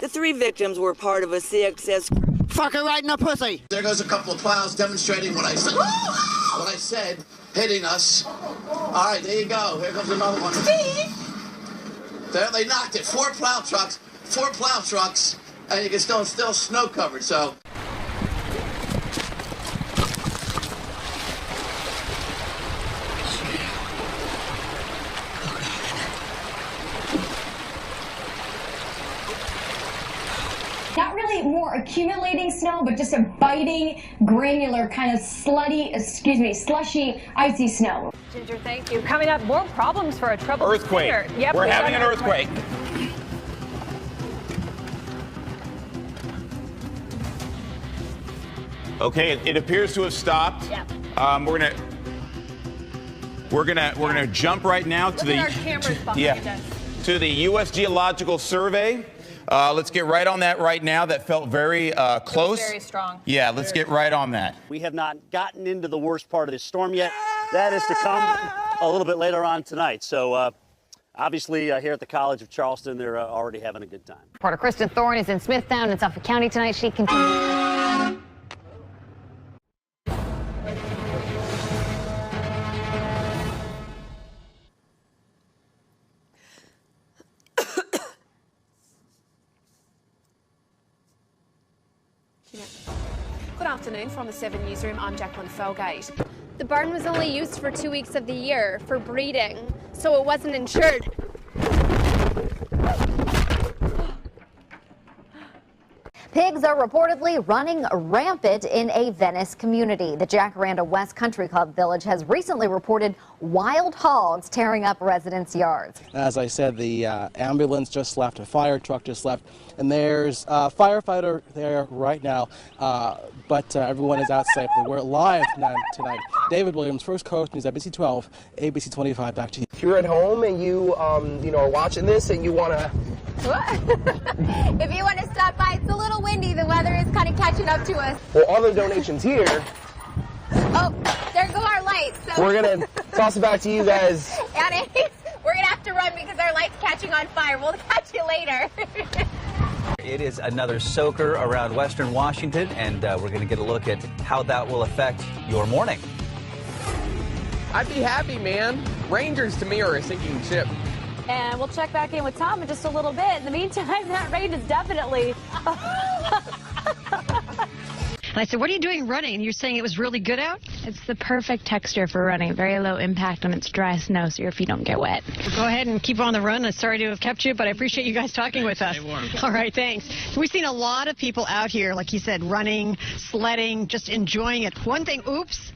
The 3 victims were part of a CXS crew. Fuck her right in the pussy. There goes a couple of plows demonstrating what I said. What I said, hitting us. All right, there you go. Here comes another one. There, they knocked it. 4 plow trucks, and you can still snow covered. So. Not really more accumulating snow, but just a biting, granular, kind of slushy, icy snow. Ginger, thank you. Coming up, more problems for a troubled earthquake. Yep, We're having an earthquake. Okay, it appears to have stopped. Yep. We're gonna jump right now to Look at our cameras behind us. to the U.S. Geological Survey. Let's get right on that right now. That felt very close. Very strong. Yeah, let's get right on that. We have not gotten into the worst part of this storm yet. That is to come a little bit later on tonight. So obviously here at the College of Charleston, they're already having a good time. Reporter Kristen Thorne is in Smithtown in Suffolk County tonight. She continues. Good afternoon from the 7 Newsroom. I'm Jacqueline Felgate. The barn was only used for 2 weeks of the year for breeding, so it wasn't insured. Pigs are reportedly running rampant in a Venice community. The Jacaranda West Country Club Village has recently reported wild hogs tearing up residents' yards. As I said, the ambulance just left, a fire truck just left, and there's a firefighter there right now, but everyone is out safely. We're live tonight. David Williams, First Coast News, ABC 12, ABC 25, back to you. If you're at home and you are watching this and you want to... If you want to stop by, it's a little windy. The weather is kind of catching up to us. Well, all the donations here... Oh, there go our lights. So we're going to toss it back to you guys. We're going to have to run because our light's catching on fire. We'll catch you later. It is another soaker around western Washington, and we're going to get a look at how that will affect your morning. I'd be happy, man. Rangers to me are a sinking ship. And we'll check back in with Tom in just a little bit. In the meantime, that rain is definitely... And I said, what are you doing running? And you're saying it was really good out? It's the perfect texture for running. Very low impact when it's dry snow, so your feet don't get wet. Well, go ahead and keep on the run. I'm sorry to have kept you, but I appreciate you guys talking with us. All right, thanks. We've seen a lot of people out here, like you said, running, sledding, just enjoying it. One thing, oops,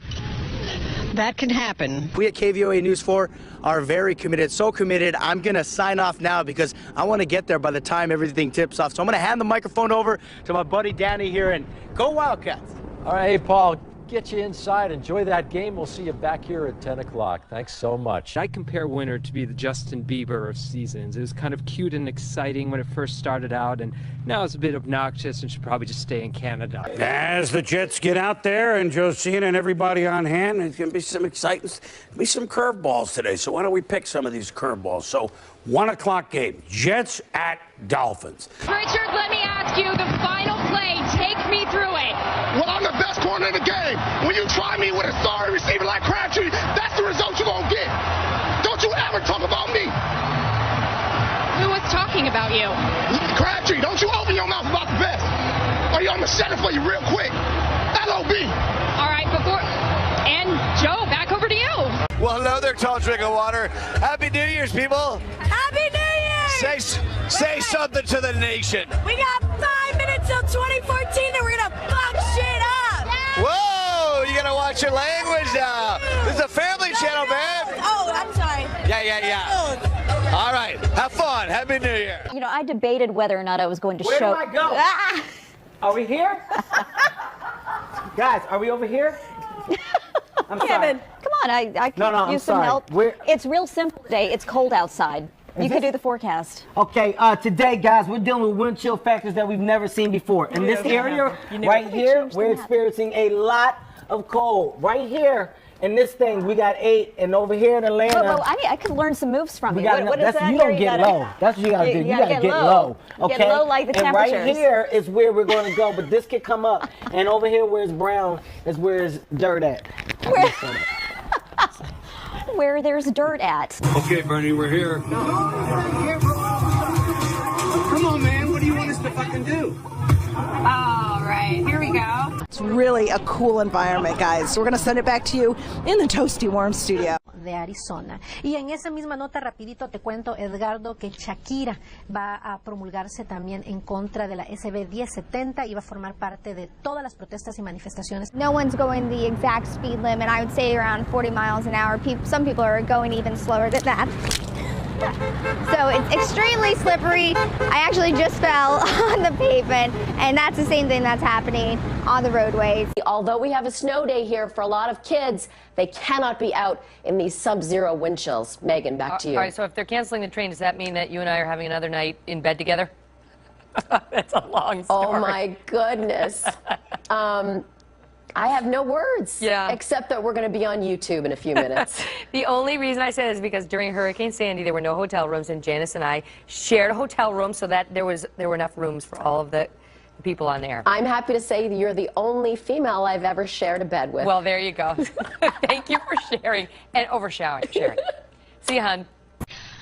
that can happen. We at KVOA News 4 are very committed, so committed. I'm going to sign off now because I want to get there by the time everything tips off. So I'm going to hand the microphone over to my buddy Danny here, and go Wildcats. All right, hey, Paul, get you inside. Enjoy that game. We'll see you back here at 10 o'clock. Thanks so much. I compare winter to be the Justin Bieber of seasons. It was kind of cute and exciting when it first started out, and now it's a bit obnoxious and should probably just stay in Canada. As the Jets get out there and Josina and everybody on hand, there's going to be some exciting, be some curveballs today. So why don't we pick some of these curveballs? So 1 o'clock game, Jets at Dolphins. Richard, let me ask you the final play. Take me through it. Well, I'm the best corner in the game. When you try me with a sorry receiver like Crabtree, that's the result you're going to get. Don't you ever talk about me. Who was talking about you? Crabtree, don't you open your mouth about the best. Or I'm going to set it for you real quick. LOB. All right, and Joe, back over to you. Well, hello there, tall drink of water. Happy New Year's, people. Happy New Year! Say something to the nation. We got 5 minutes till 2014 and we're going to fuck shit up. Yeah. Whoa, you got to watch your language now. This is a family channel, man. Oh, I'm sorry. Yeah. All right, have fun. Happy New Year. You know, I debated whether or not I was going to Where show... do I go? Ah! Are we here? Guys, are we over here? I'm Kevin, sorry. come on, I can use some help. It's real simple today. It's cold outside. You can do the forecast. Okay, today, guys, we're dealing with wind chill factors that we've never seen before. In this area right here, we're experiencing a lot of cold. Right here In this thing, we got 8, and over here in Atlanta, Well, I could learn some moves from you. what is that? You don't get low. That's what you gotta do. You gotta get low. Okay. Get low like the and temperatures. right here is where we're gonna go, but this could come up. And over here, where it's brown, is where it's dirt at. Where there's dirt at. Okay, Bernie, we're here. Come on, man. What do you want us to fucking do? All right, here we go. It's really a cool environment, guys. So we're going to send it back to you in the Toasty Warm studio. De Arizona. Y en esa misma nota, rapidito te cuento, Edgardo, que Shakira va a promulgarse también en contra de la SB 1070 y va a formar parte de todas las protestas y manifestaciones. No one's going the exact speed limit. I would say around 40 miles an hour. Some people are going even slower than that. So it's extremely slippery. I actually just fell on the pavement, and that's the same thing that's happening on the roadways. Although we have a snow day here, for a lot of kids, they cannot be out in these sub-zero wind chills. Megan, back to you. All right, so if they're canceling the train, does that mean that you and I are having another night in bed together? That's a long story. Oh, my goodness. I have no words, except that we're going to be on YouTube in a few minutes. The only reason I say this is because during Hurricane Sandy, there were no hotel rooms, and Janice and I shared a hotel room so that there were enough rooms for all of the people on air. I'm happy to say that you're the only female I've ever shared a bed with. Well, there you go. Thank you for sharing and overshowering. See you, hon.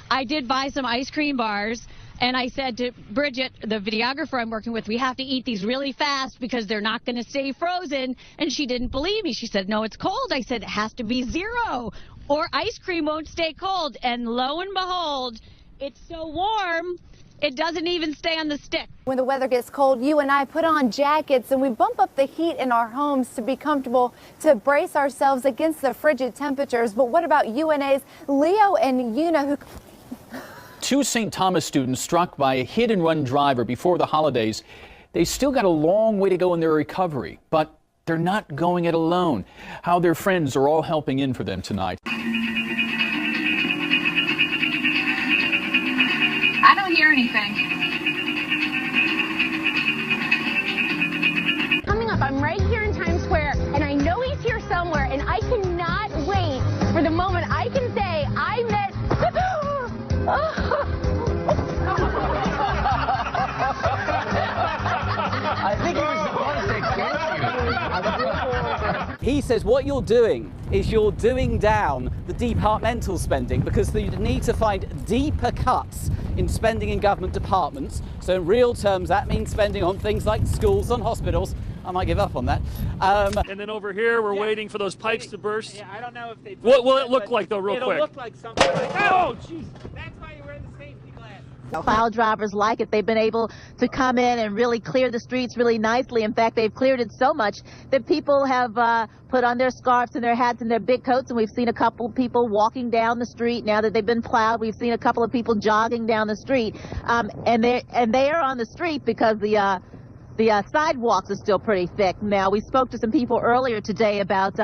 I did buy some ice cream bars. And I said to Bridget, the videographer I'm working with, we have to eat these really fast because they're not going to stay frozen. And she didn't believe me. She said, no, it's cold. I said, it has to be 0 or ice cream won't stay cold. And lo and behold, it's so warm, it doesn't even stay on the stick. When the weather gets cold, you and I put on jackets and we bump up the heat in our homes to be comfortable, to brace ourselves against the frigid temperatures. But what about UNA's Leo and Una, who... 2 St. Thomas students struck by a hit-and-run driver before the holidays. They still got a long way to go in their recovery, but they're not going it alone. How their friends are all helping in for them tonight. I don't hear anything. Coming up, I'm right here in Times Square, and I know he's here somewhere, and I cannot wait for the moment I can say I met... I think he was supposed to get you. He says what you're doing is you're doing down the departmental spending because you need to find deeper cuts in spending in government departments. So in real terms, that means spending on things like schools and hospitals. I might give up on that. And then over here, we're waiting for those pipes to burst. Yeah, I don't know if they... What will it look like, though, real quick? It'll look like something like... Oh, jeez. That's why you wear the safety glass. Plow drivers like it. They've been able to come in and really clear the streets really nicely. In fact, they've cleared it so much that people have put on their scarves and their hats and their big coats, and we've seen a couple of people walking down the street now that they've been plowed. We've seen a couple of people jogging down the street, and they are on the street because the sidewalks are still pretty thick. Now, we spoke to some people earlier today about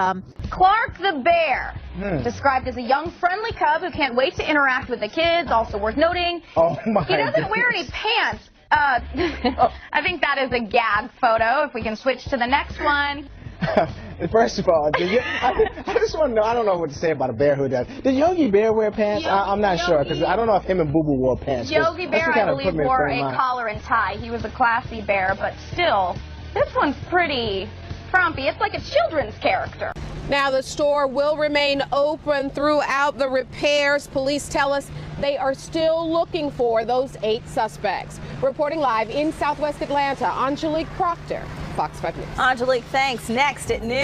Clark the bear, described as a young, friendly cub who can't wait to interact with the kids. Also worth noting, he doesn't wear any pants. I think that is a gag photo. If we can switch to the next one. First of all, I just want to know, I don't know what to say about a bear who does. Did Yogi Bear wear pants? I'm not sure, because I don't know if him and Boo Boo wore pants. Yogi Bear, I believe, wore a collar and tie. He was a classy bear, but still, this one's pretty frumpy. It's like a children's character. Now, the store will remain open throughout the repairs. Police tell us they are still looking for those 8 suspects. Reporting live in Southwest Atlanta, Angelique Proctor, Fox 5 News. Angelique, thanks. Next at noon.